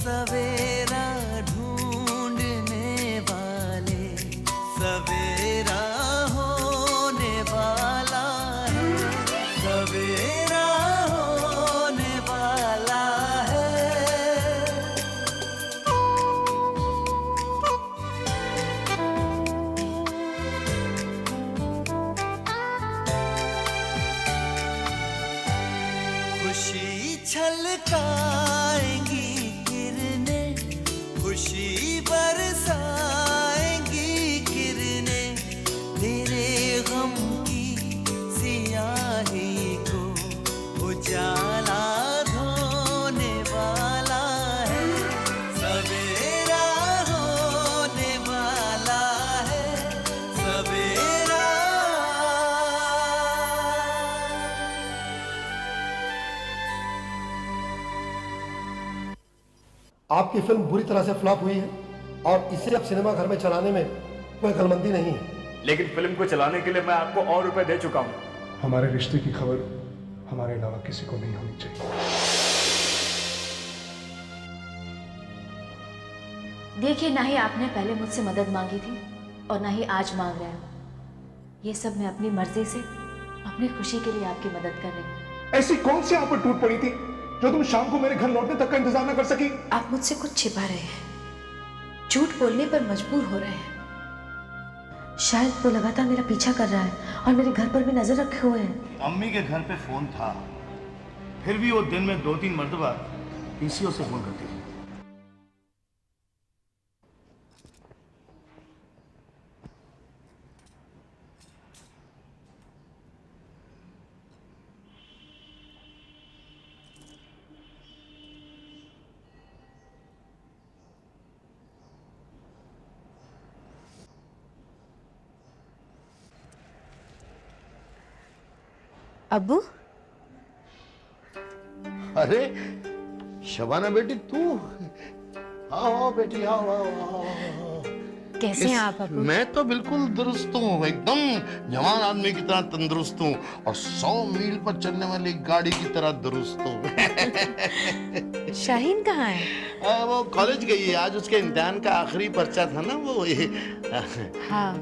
सवेरा ढूंढने वाले, सवेरा होने वाला है, सवेरा होने वाला है। खुशी छलकाएंगी किरणें, खुशी बरसाएंगी किरणें, तेरे गम की सियाही को उजाला धोने वाला है, सवेरा होने वाला है, सवेरा। आपकी फिल्म बुरी तरह से फ्लॉप हुई है और इसे अब सिनेमा घर में चलाने में कोई गलमंदी नहीं है। लेकिन फिल्म को चलाने के लिए मैं आपको और रुपए दे चुका हूँ। हमारे रिश्ते की खबर हमारे अलावा किसी को नहीं होनी चाहिए। देखिए, ना ही आपने पहले मुझसे मदद मांगी थी और ना ही आज मांग रहे हो। ये सब मैं अपनी मर्जी से, अपनी खुशी के लिए आपकी मदद कर रही हूँ। ऐसी कौन सी आप पर टूट पड़ी थी जो तुम शाम को मेरे घर लौटने तक का इंतजार न कर सकी? आप मुझसे कुछ छिपा रहे हैं, झूठ बोलने पर मजबूर हो रहे हैं। शायद वो लगातार मेरा पीछा कर रहा है और मेरे घर पर भी नजर रखे हुए हैं। अम्मी के घर पे फोन था, फिर भी वो दिन में 2-3 मर्तबा पीसीओ से फोन करती थी। अब्बू, अरे शबाना बेटी तू, आओ बेटी आओ आओ आओ। कैसे हैं आप अब्बू? मैं तो बिल्कुल दुरुस्त हूँ, एकदम जवान आदमी की तरह तंदुरुस्त हूँ और 100 मील पर चलने वाली गाड़ी की तरह दुरुस्त हूँ। शाहीन कहाँ है? वो कॉलेज गई है, आज उसके इम्तिहान का आखिरी पर्चा था ना वो। हाँ,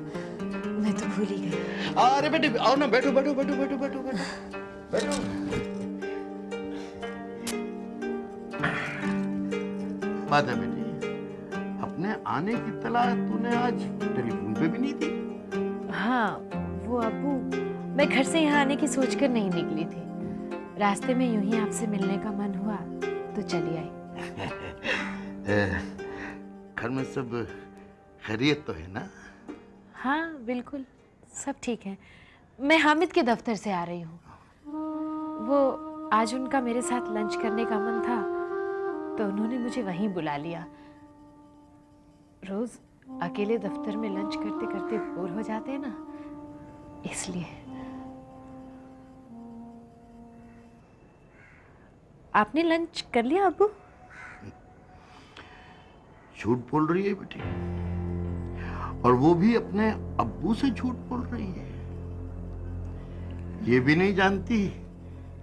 मैं तो भूल ही गई। अरे बेटी आओ ना, बैठो बैठो बैठो बैठो बैठो बैठो बैठो। बात है बेटी, अपने आने की तला तूने आज टेलीफोन पे भी नहीं दी। हाँ, वो अब्बू, मैं घर से यहाँ आने की सोचकर नहीं निकली थी। रास्ते में यूं ही आपसे मिलने का मन हुआ तो चली आई। घर में सब खैरियत तो है ना? हाँ बिल्कुल, सब ठीक है। मैं हामिद के दफ्तर से आ रही हूँ। वो आज उनका मेरे साथ लंच करने का मन था तो उन्होंने मुझे वहीं बुला लिया। रोज अकेले दफ्तर में लंच करते करते बोर हो जाते हैं ना, इसलिए। आपने लंच कर लिया अब्बू? झूठ बोल रही है बेटी, और वो भी अपने अब्बू से झूठ बोल रही है। ये भी नहीं जानती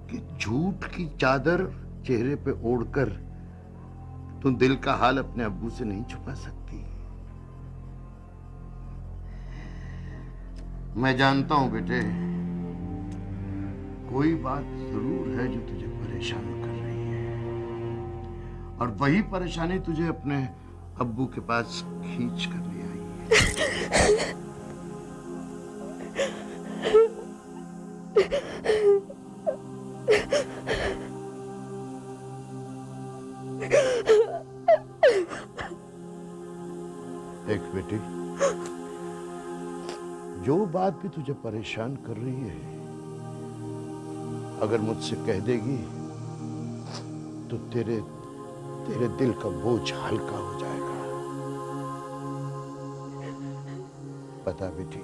कि झूठ की चादर चेहरे पे ओढ़कर तुम दिल का हाल अपने अब्बू से नहीं छुपा सकती। मैं जानता हूं बेटे, कोई बात जरूर है जो तुझे परेशान कर रही है, और वही परेशानी तुझे अपने अब्बू के पास खींच कर ले आई है। देख बेटी, जो बात भी तुझे परेशान कर रही है, अगर मुझसे कह देगी तो तेरे दिल का बोझ हल्का हो जाएगा। पता बेटी,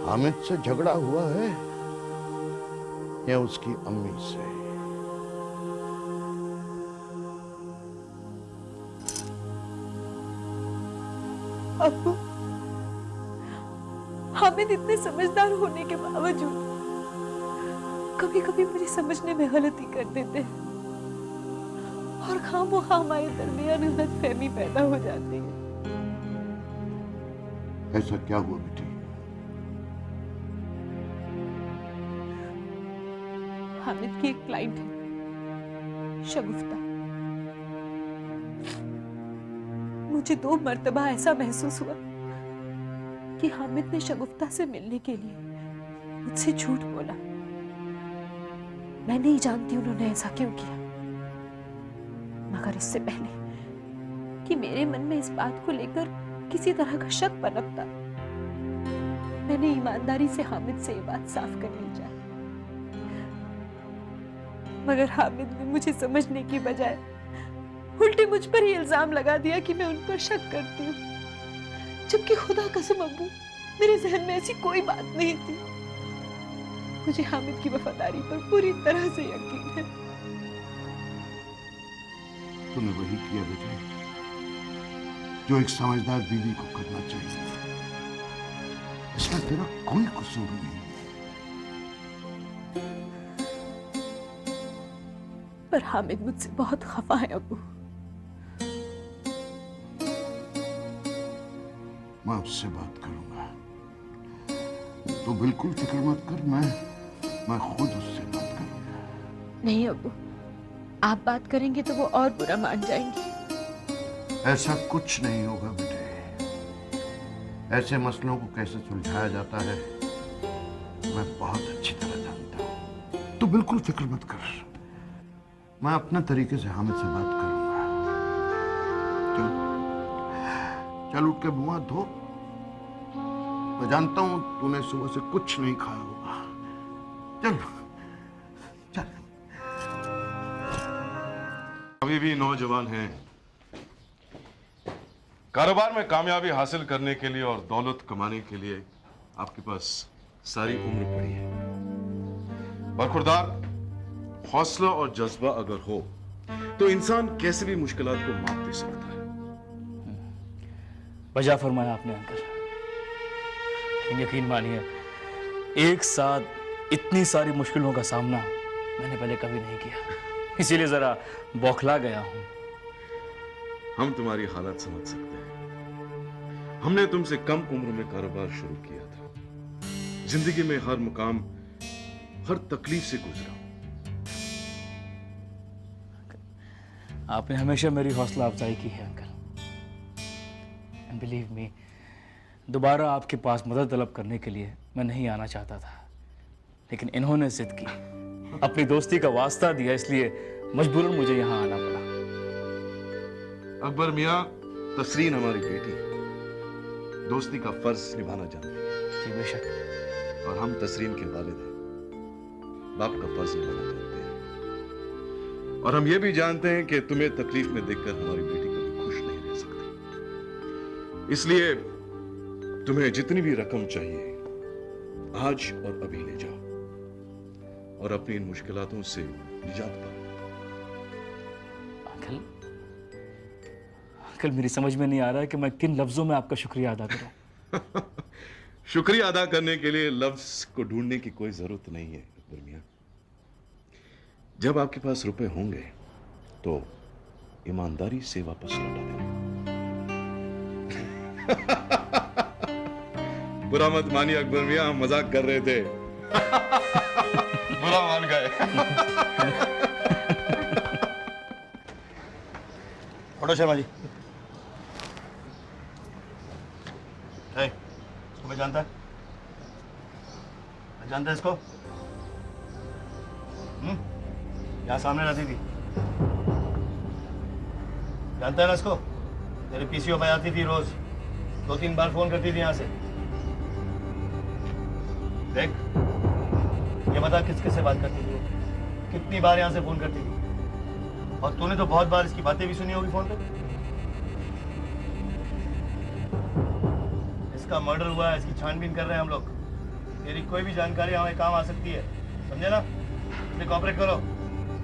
हामिद से झगड़ा हुआ है या उसकी अम्मी से? अब्बू, हामिद इतने समझदार होने के बावजूद कभी कभी मुझे समझने में गलती कर देते हैं, और और खामोखा हमारे दरमियान गलतफहमी पैदा हो जाती है। ऐसा क्या हुआ बेटी? हामिद की एक क्लाइंट है, शगुफ्ता। मुझे 2 मर्तबा ऐसा महसूस हुआ कि हामिद ने शगुफ्ता से मिलने के लिए मुझसे झूठ बोला। मैं नहीं जानती उन्होंने ऐसा क्यों किया, मगर इससे पहले कि मेरे मन में इस बात को लेकर किसी तरह का शक पनपता, मैंने ईमानदारी से हामिद से ये बात साफ कर ली जाए। मगर हामिद ने मुझे समझने की बजाय उल्टे मुझ पर ही इल्जाम लगा दिया कि मैं उन पर शक करती हूँ, जबकि खुदा कसम अब्बू, मेरे जहन में ऐसी कोई बात नहीं थी। मुझे हामिद की वफादारी पर पूरी तरह से यकीन है। तूने वही किया बेटे जो एक समझदार बीवी को करना चाहिए। इसमें तेरा कोई कसूर नहीं। पर हामिद मुझसे बहुत खफा है अब्बू। मैं उससे बात करूंगा। तो बिल्कुल फिक्र मत कर, मैं खुद उससे बात करूंगा। नहीं अब्बू, आप बात करेंगे तो वो और बुरा मान जाएंगे। ऐसा कुछ नहीं होगा बेटे। ऐसे मसलों को कैसे सुलझाया जाता है मैं बहुत अच्छी तरह जानता हूं। तो बिल्कुल फिक्र मत कर, मैं अपने तरीके से हामिद से बात करूंगा। चल उठ के मुंह हाथ धो। मैं जानता हूं तूने सुबह से कुछ नहीं खाया होगा। चल चल। अभी भी नौजवान हैं। कारोबार में कामयाबी हासिल करने के लिए और दौलत कमाने के लिए आपके पास सारी उम्र पड़ी है। बरखुरदार हौसला और जज्बा अगर हो तो इंसान कैसे भी मुश्किलात को मात दे सकता है। वजह फरमाया आपने अंकल। यकीन मानिए, एक साथ इतनी सारी मुश्किलों का सामना मैंने पहले कभी नहीं किया, इसीलिए जरा बौखला गया हूं। हम तुम्हारी हालत समझ सकते हैं। हमने तुमसे कम उम्र में कारोबार शुरू किया था। जिंदगी में हर मुकाम, हर तकलीफ से गुजरा। आपने हमेशा मेरी हौसला अफजाई की है अंकल। एंड बिलीव मी, दोबारा आपके पास मदद तलब करने के लिए मैं नहीं आना चाहता था, लेकिन इन्होंने जिद की, अपनी दोस्ती का वास्ता दिया, इसलिए मजबूरन मुझे यहां आना पड़ा। अकबर मियां, तसरीन हमारी बेटी, दोस्ती का फर्ज निभाना जानती है। जी बेशक। और हम तसरीन के वालिद हैं, बाप का फर्ज निभाना जानते हैं। और हम ये भी जानते हैं कि तुम्हें तकलीफ में देखकर हमारी बेटी कभी खुश नहीं रह सकती। इसलिए तुम्हें जितनी भी रकम चाहिए आज और अभी ले जाओ और अपनी इन मुश्किलातों से निजात पाओ। अंकल, मेरी समझ में नहीं आ रहा है कि मैं किन लफ्जों में आपका शुक्रिया अदा करूं। शुक्रिया अदा करने के लिए लफ्ज को ढूंढने की कोई जरूरत नहीं है अकबर मियां। जब आपके पास रुपए होंगे तो ईमानदारी से वापस लौटा देना। बुरा मत मानिए अकबर मियां, हम मजाक कर रहे थे। बुरा मान गए। उठो शर्मा जी। इसको मैं जानता है? मैं जानता है इसको? यहाँ सामने रहती थी, जानता है ना इसको? तेरे पीसीओ पे आती थी रोज, 2-3 बार फोन करती थी यहाँ से। देख, ये बता किस किस से बात करती थी, कितनी बार यहाँ से फोन करती थी? और तूने तो बहुत बार इसकी बातें भी सुनी होगी फोन पे। इसका मर्डर हुआ है, इसकी छानबीन कर रहे हैं हम लोग। तेरी कोई भी जानकारी हमें काम आ सकती है, समझे ना? इसमें कॉपरेट करो।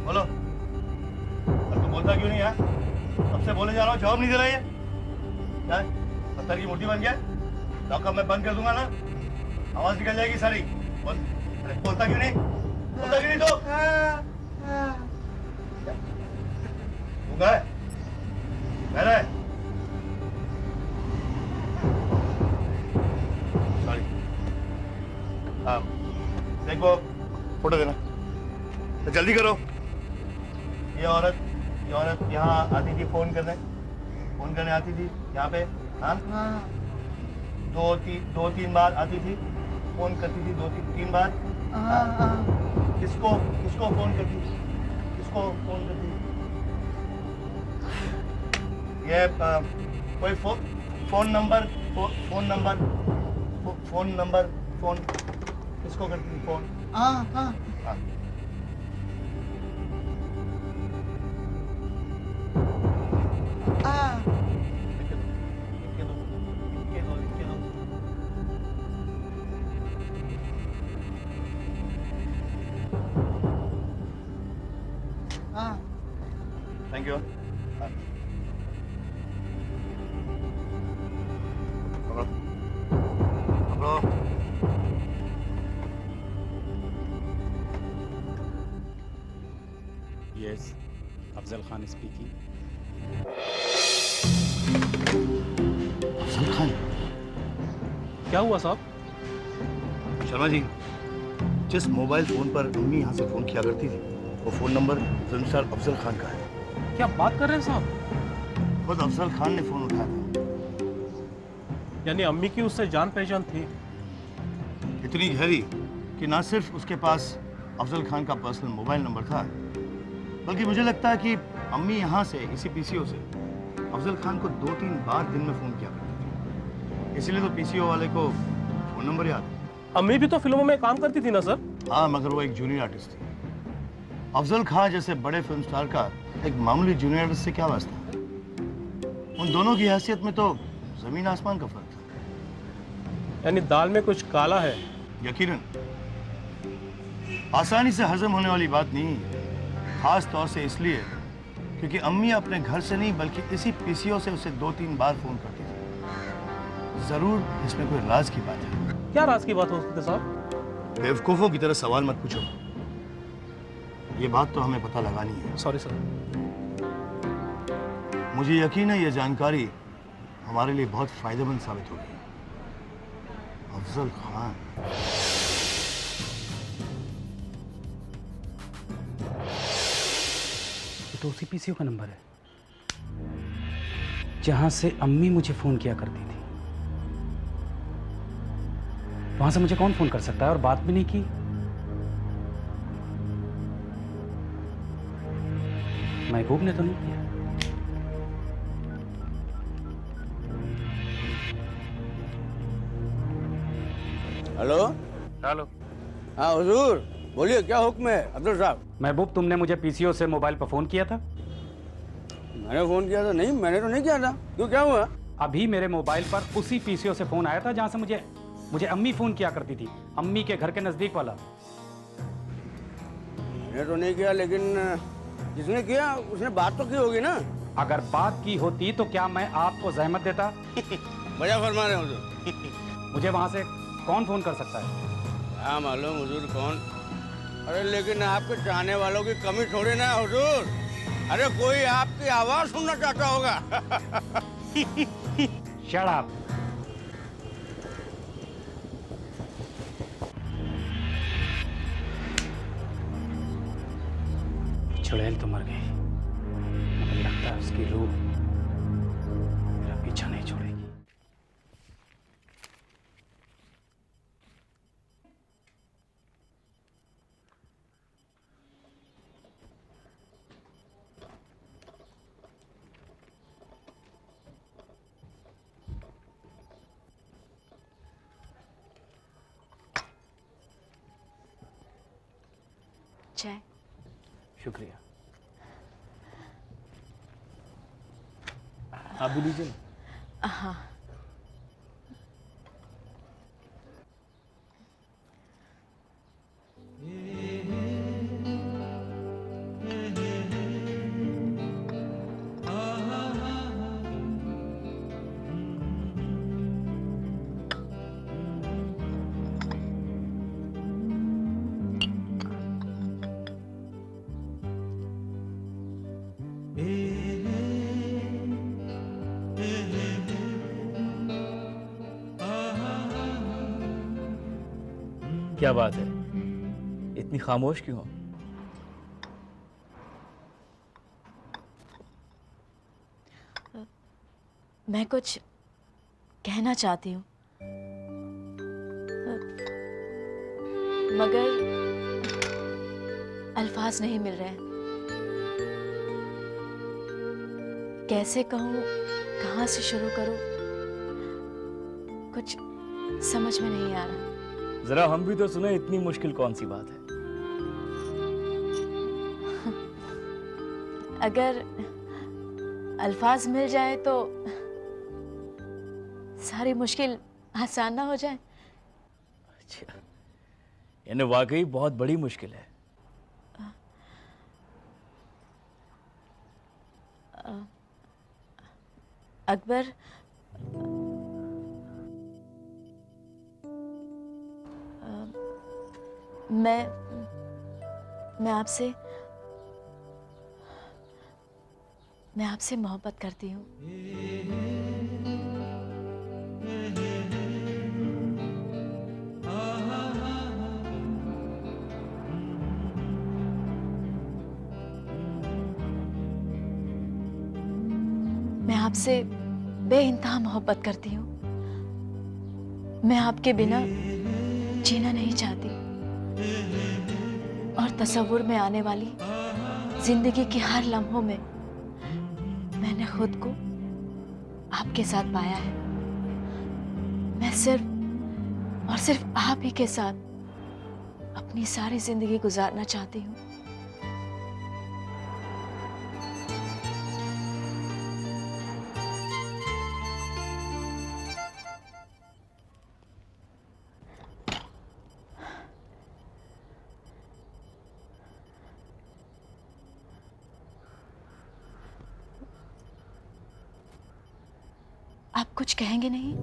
बोलो। और तू बोलता क्यों नहीं है? अब से बोले जा रहा हूँ, जवाब नहीं दे रहा है। क्या है? पत्थर की मूर्ति बन गया? लॉकअप में बंद कर दूंगा ना, आवाज निकल जाएगी सारी। बोल। अरे बोलता क्यों नहीं? बोलता क्यों नहीं? तो कहाँ है? कह रहा है? सॉरी। देखो फोटो देना तो जल्दी करो। ये औरत यहाँ आती थी फोन करने आती थी यहाँ पे। हाँ, दो तीन बार आती थी, फोन करती थी 2-3 बार। किसको फोन करती थी? ये कोई फोन नंबर किसको करती थी फोन? हाँ। लिख के दो। Thank you. पकड़ो। Yes, Afzal Khan speaking. अफजल खान? क्या हुआ साहब? शर्मा जी, जिस मोबाइल फोन पर अम्मी यहाँ से फोन किया करती थी वो phone number film star Afzal Khan का है। क्या बात कर रहे हैं साहब? खुद अफजल खान ने फोन उठाया था। यानी अम्मी की उससे जान पहचान थी? इतनी गहरी कि ना सिर्फ उसके पास अफजल खान का पर्सनल मोबाइल नंबर था, बल्कि मुझे लगता है कि अम्मी यहाँ से इसी पीसीओ से अफजल खान को 2-3 बार दिन में फोन किया करती थी। इसीलिए तो पीसीओ वाले को फोन नंबर याद है। अम्मी भी तो फिल्मों में काम करती थी ना सर? हाँ, मगर वो एक जूनियर आर्टिस्ट थी। अफजल खान जैसे बड़े फिल्म स्टार का एक मामूली जूनियर आर्टिस्ट से क्या वास्ता? उन दोनों की हैसियत में तो जमीन आसमान का फर्क था। यानी दाल में कुछ काला है? यकीनन। आसानी से हजम होने वाली बात नहीं, खास तौर से इसलिए क्योंकि अम्मी अपने घर से नहीं बल्कि इसी पीसीओ से उसे 2-3 बार फोन करती थी। जरूर इसमें कोई राज की बात है। क्या राज की बात हो सकती है साहब? बेवकूफों की तरह सवाल मत पूछो, ये बात तो हमें पता लगानी है। Sorry sir. मुझे यकीन है ये जानकारी हमारे लिए बहुत फायदेमंद साबित होगी। अफजल खान। तो उसी पीसीओ का नंबर है जहां से अम्मी मुझे फोन किया करती थी। वहां से मुझे कौन फोन कर सकता है? और बात भी नहीं की। महबूब ने तो नहीं किया। हेलो। हाँ हुजूर, बोलिए क्या हुक्म है अब्दुल साहब? महबूब, तुमने मुझे पीसीओ से मोबाइल पर फोन किया था? मैंने फोन किया था? नहीं, मैंने तो नहीं किया था। क्यों, क्या हुआ? अभी मेरे मोबाइल पर उसी पीसीओ से फोन आया था जहां से मुझे अम्मी फोन किया करती थी। अम्मी के घर के नजदीक वाला। मैंने तो नहीं किया, लेकिन जिसने किया उसने बात तो की होगी ना? अगर बात की होती तो क्या मैं आपको जहमत देता? बढ़िया फरमा रहे हैं हुजूर। मुझे वहां से कौन फोन कर सकता है? हाँ मालूम हुजूर कौन। अरे लेकिन आपके चाहने वालों की कमी थोड़ी ना है हुजूर। अरे कोई आपकी आवाज सुनना चाहता होगा। Shut up. चुड़ैल तो मर गई, मगर लगता है उसकी रूह मेरा पीछा नहीं छोड़ेगी। चाय? शुक्रिया। आप भी लीजिए। हाँ। ए क्या बात है, इतनी खामोश क्यों हो? मैं कुछ कहना चाहती हूँ, मगर अल्फाज नहीं मिल रहे हैं। कैसे कहूँ, कहाँ से शुरू करूँ, कुछ समझ में नहीं आ रहा। जरा हम भी तो सुने, इतनी मुश्किल कौन सी बात है? अगर अल्फाज मिल जाए तो सारी मुश्किल आसान ना हो जाए। अच्छा, यानी वाकई बहुत बड़ी मुश्किल है। अकबर, मैं आपसे मोहब्बत करती हूँ। मैं आपसे बेइंतहा मोहब्बत करती हूँ। मैं आपके बिना जीना नहीं चाहती और तसव्वुर में आने वाली जिंदगी के हर लम्हों में मैंने खुद को आपके साथ पाया है। मैं सिर्फ और सिर्फ आप ही के साथ अपनी सारी जिंदगी गुजारना चाहती हूँ। आप कुछ कहेंगे नहीं?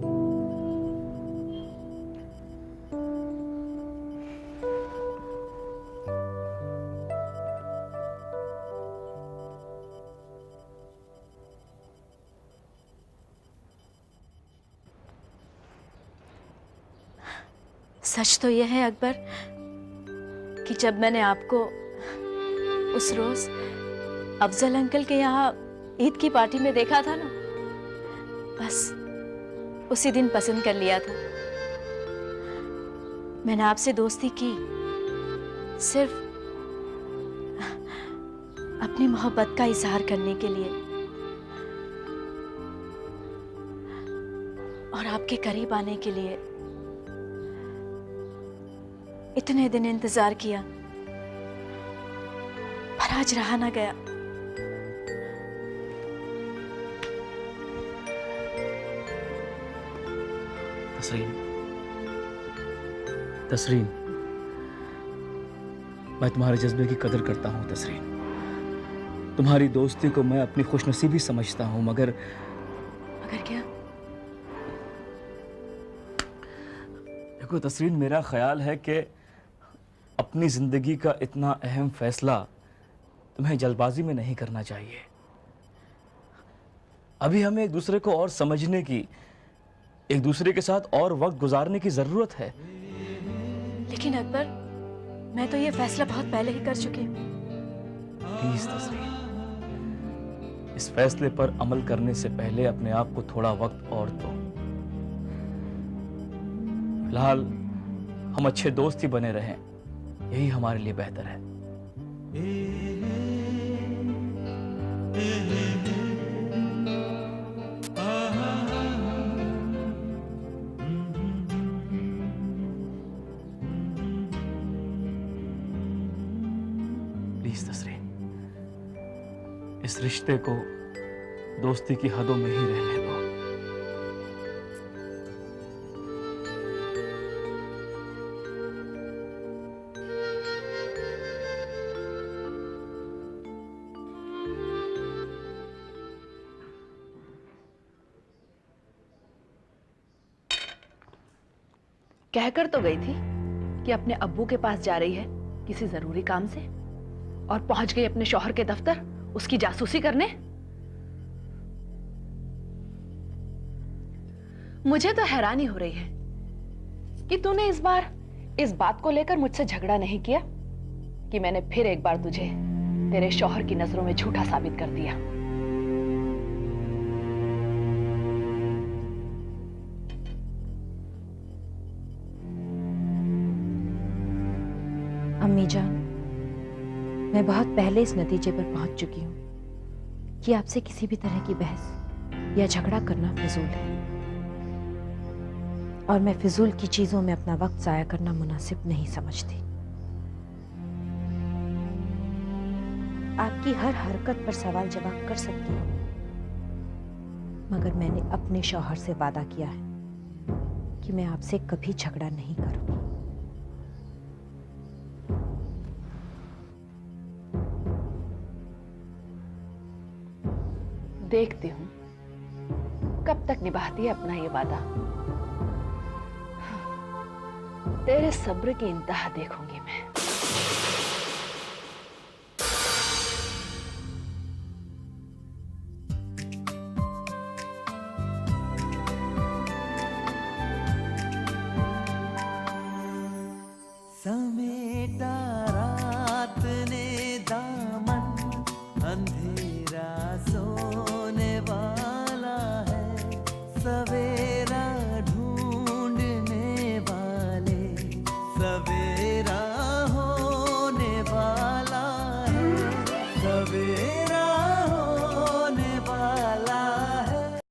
सच तो यह है अकबर कि जब मैंने आपको उस रोज अफजल अंकल के यहाँ ईद की पार्टी में देखा था ना, बस उसी दिन पसंद कर लिया था। मैंने आपसे दोस्ती की सिर्फ अपनी मोहब्बत का इजहार करने के लिए और आपके करीब आने के लिए। इतने दिन इंतजार किया पर आज रहा ना गया। तसरीन, मैं तुम्हारे जज्बे की कदर करता हूँ तसरीन। तुम्हारी दोस्ती को मैं अपनी खुशनसीबी समझता हूँ, मगर क्या? देखो तसरीन, मेरा ख्याल है कि अपनी जिंदगी का इतना अहम फैसला तुम्हें जल्दबाजी में नहीं करना चाहिए। अभी हमें एक दूसरे को और समझने की, एक दूसरे के साथ और वक्त गुजारने की जरूरत है। लेकिन अकबर, मैं तो ये फैसला बहुत पहले ही कर चुकी हूँ। प्लीज तस्रीन, इस फैसले पर अमल करने से पहले अपने आप को थोड़ा वक्त और दो। फिलहाल हम अच्छे दोस्त ही बने रहें, यही हमारे लिए बेहतर है। प्लीज तसरीन, इस रिश्ते को दोस्ती की हदों में ही रहने दो। कहकर तो गई थी कि अपने अब्बू के पास जा रही है किसी जरूरी काम से, और पहुंच गई अपने शौहर के दफ्तर उसकी जासूसी करने। मुझे तो हैरानी हो रही है कि तूने इस बार इस बात को लेकर मुझसे झगड़ा नहीं किया कि मैंने फिर एक बार तुझे तेरे शौहर की नजरों में झूठा साबित कर दिया। अम्मी जान, मैं बहुत पहले इस नतीजे पर पहुंच चुकी हूं कि आपसे किसी भी तरह की बहस या झगड़ा करना फिजूल है, और मैं फिजूल की चीजों में अपना वक्त जाया करना मुनासिब नहीं समझती। आपकी हर हरकत पर सवाल जवाब कर सकती हूँ, मगर मैंने अपने शौहर से वादा किया है कि मैं आपसे कभी झगड़ा नहीं करूंगी। देखती हूं कब तक निभाती है अपना ये वादा। तेरे सब्र की इंतहा देखूंगी।